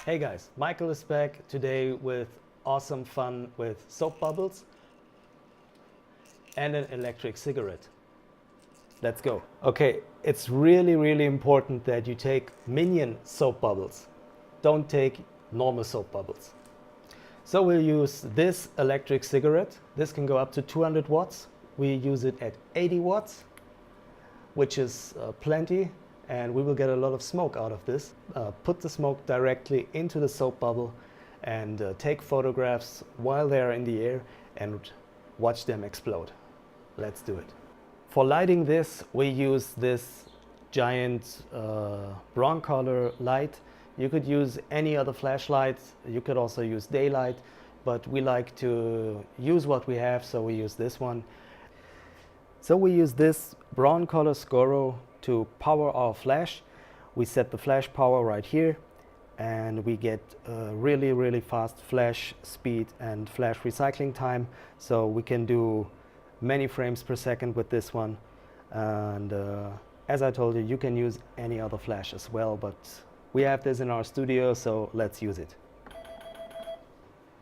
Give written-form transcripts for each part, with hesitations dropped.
Hey guys, Michael is back today with awesome fun with soap bubbles and an electric cigarette. Let's go. Okay, it's really important that you take minion soap bubbles. Don't take normal soap bubbles. So we'll use this electric cigarette. This can go up to 200 watts. We use it at 80 watts, which is plenty, and we will get a lot of smoke out of this. Put the smoke directly into the soap bubble and take photographs while they're in the air and watch them explode. Let's do it. For lighting this, we use this giant Broncolor light. You could use any other flashlight. You could also use daylight, but we like to use what we have, so we use this one. So we use this Broncolor Scoro to power our flash. We set the flash power right here and we get a really fast flash speed and flash recycling time. So we can do many frames per second with this one. And as I told you, you can use any other flash as well, but we have this in our studio, so let's use it.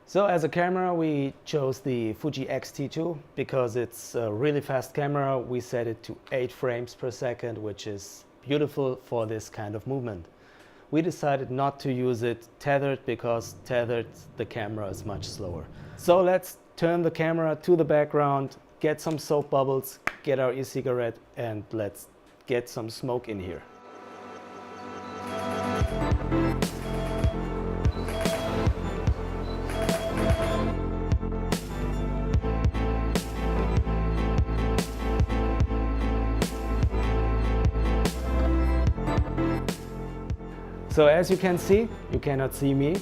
So as a camera, we chose the Fuji X-T2 because it's a really fast camera. We set it to 8 frames per second, which is beautiful for this kind of movement. We decided not to use it tethered because tethered the camera is much slower. So let's turn the camera to the background, get some soap bubbles, get our e-cigarette, and let's get some smoke in here. So as you can see, you cannot see me,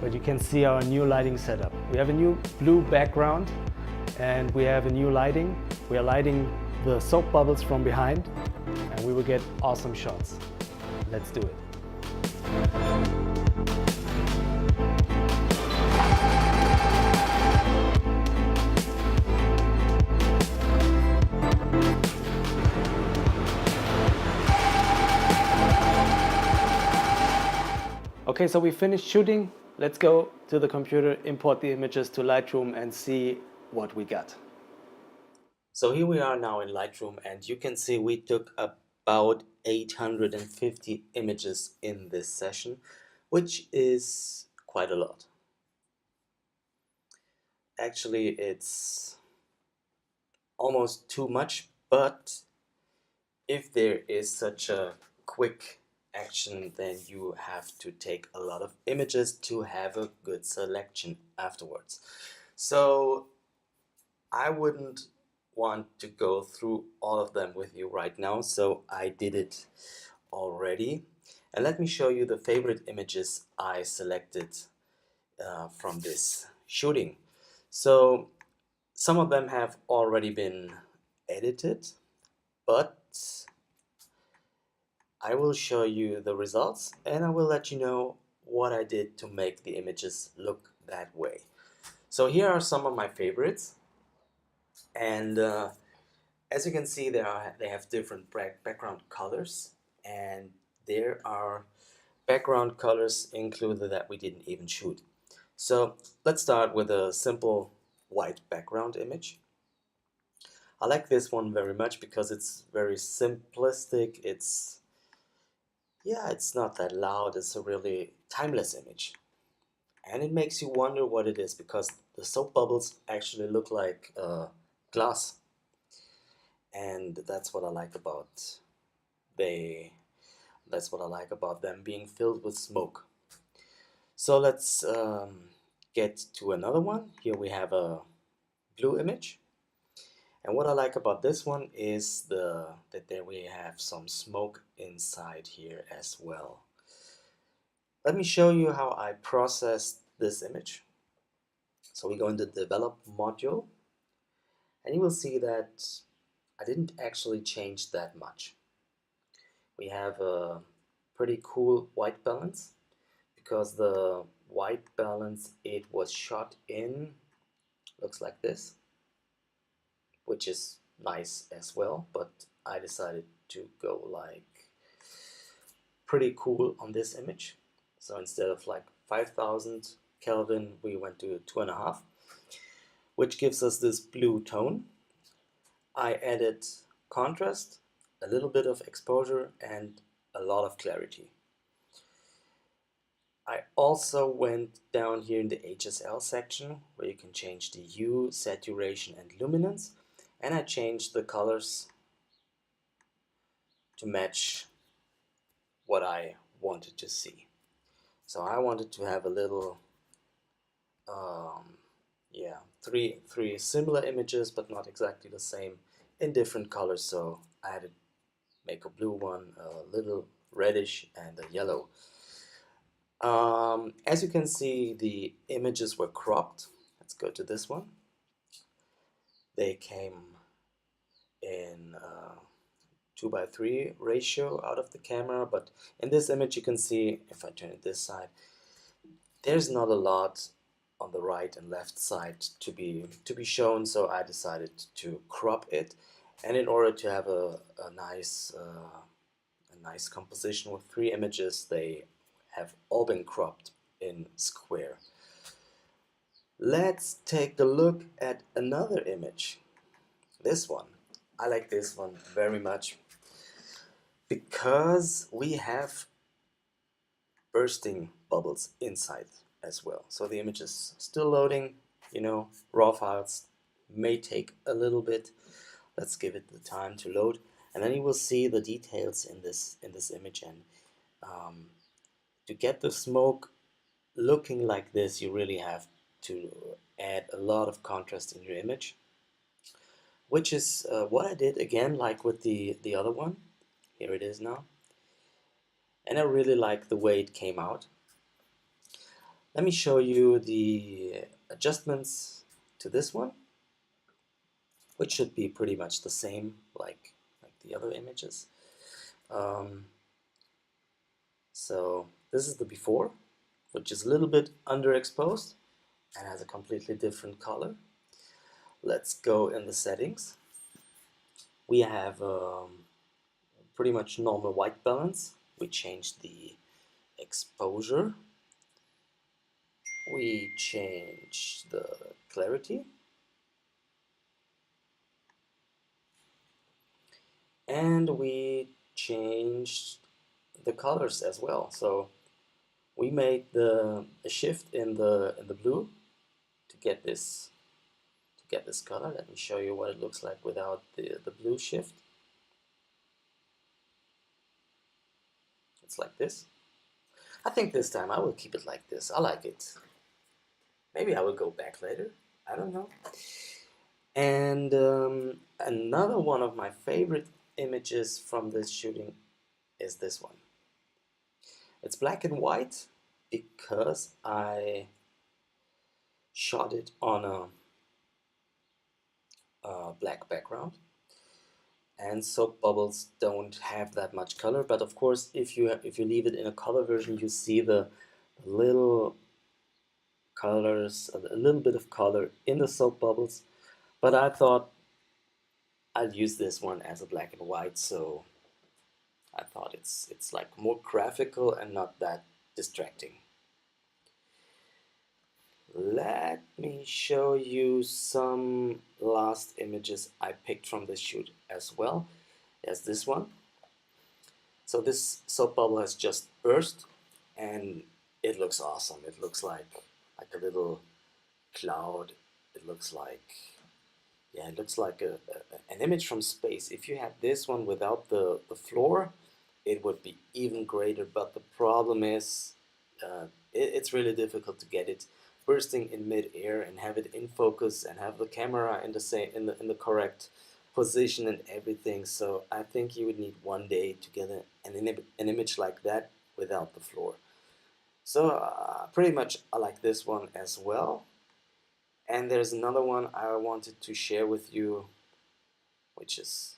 but you can see our new lighting setup. We have a new blue background and we have a new lighting. We are lighting the soap bubbles from behind and we will get awesome shots. Let's do it. Okay, so we finished shooting. Let's go to the computer, import the images to Lightroom and see what we got. So here we are now in Lightroom and you can see we took about 850 images in this session, which is quite a lot. Actually, it's almost too much, but if there is such a quick action, then you have to take a lot of images to have a good selection afterwards. So I wouldn't want to go through all of them with you right now, so I did it already. And let me show you the favorite images I selected from this shooting. So some of them have already been edited, but I will show you the results and I will let you know what I did to make the images look that way. So here are some of my favorites, and as you can see, they have different background colors, and there are background colors included that we didn't even shoot. So let's start with a simple white background image. I like this one very much because it's very simplistic. It's not that loud. It's a really timeless image. And it makes you wonder what it is because the soap bubbles actually look like glass. And that's what I like about them being filled with smoke. So let's get to another one. Here we have a blue image. And what I like about this one is that there we have some smoke inside here as well. Let me show you how I processed this image. So we go into the develop module and you will see that I didn't actually change that much. We have a pretty cool white balance because the white balance it was shot in looks like this, which is nice as well, but I decided to go like pretty cool on this image. So instead of like 5000 Kelvin, we went to 2.5, which gives us this blue tone. I added contrast, a little bit of exposure, and a lot of clarity. I also went down here in the HSL section where you can change the hue, saturation, and luminance, and I changed the colors to match what I wanted to see. So I wanted to have a little, yeah, three similar images, but not exactly the same, in different colors. So I had to make a blue one, a little reddish, and a yellow. As you can see, the images were cropped. Let's go to this one. They came in 2:3 ratio out of the camera, but in this image you can see, if I turn it this side, there's not a lot on the right and left side to be shown, so I decided to crop it. And in order to have a nice composition with 3 images, they have all been cropped in square. Let's take a look at another image. This one. I like this one very much because we have bursting bubbles inside as well. So the image is still loading, raw files may take a little bit. Let's give it the time to load, and then you will see the details in this image. And to get the smoke looking like this, you really have to add a lot of contrast in your image, which is what I did again, like with the other one. Here it is now, and I really like the way it came out. Let me show you the adjustments to this one, which should be pretty much the same like the other images. So this is the before, which is a little bit underexposed and has a completely different color. Let's go in the settings. We have pretty much normal white balance. We changed the exposure. We changed the clarity. And we changed the colors as well. So we made a shift in the blue to get this color. Let me show you what it looks like without the blue shift. It's like this. I think this time I will keep it like this. I like it. Maybe I will go back later. I don't know. And another one of my favorite images from this shooting is this one. It's black and white because I shot it on a black background, and soap bubbles don't have that much color. But of course, if you leave it in a color version, you see the little colors, a little bit of color in the soap bubbles. But I thought I'd use this one as a black and white, so I thought it's like more graphical and not that distracting. Let me show you some last images I picked from this shoot as well. There's this one. So this soap bubble has just burst and it looks awesome. It looks like a little cloud. It looks like, yeah, it looks like an image from space. If you had this one without the floor, it would be even greater, but the problem is it's really difficult to get it bursting in mid-air and have it in focus and have the camera in the correct position and everything. So I think you would need one day to get an image like that without the floor. So pretty much I like this one as well. And there's another one I wanted to share with you, which is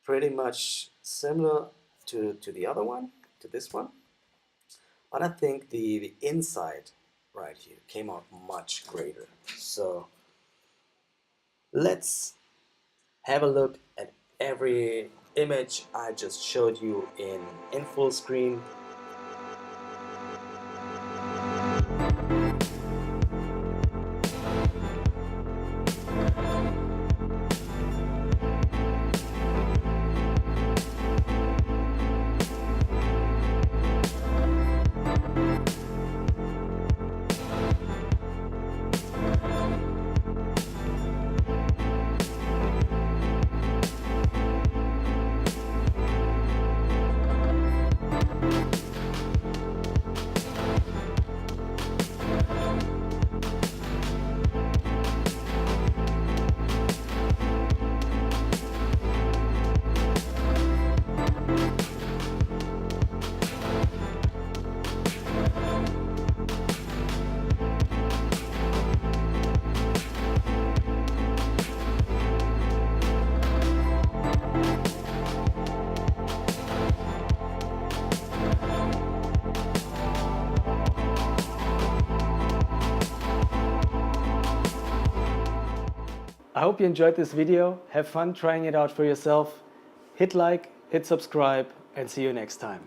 pretty much similar to the other one, to this one. But I think the inside right here came out much greater. So let's have a look at every image I just showed you in full screen. I hope you enjoyed this video. Have fun trying it out for yourself. Hit like, hit subscribe, and see you next time.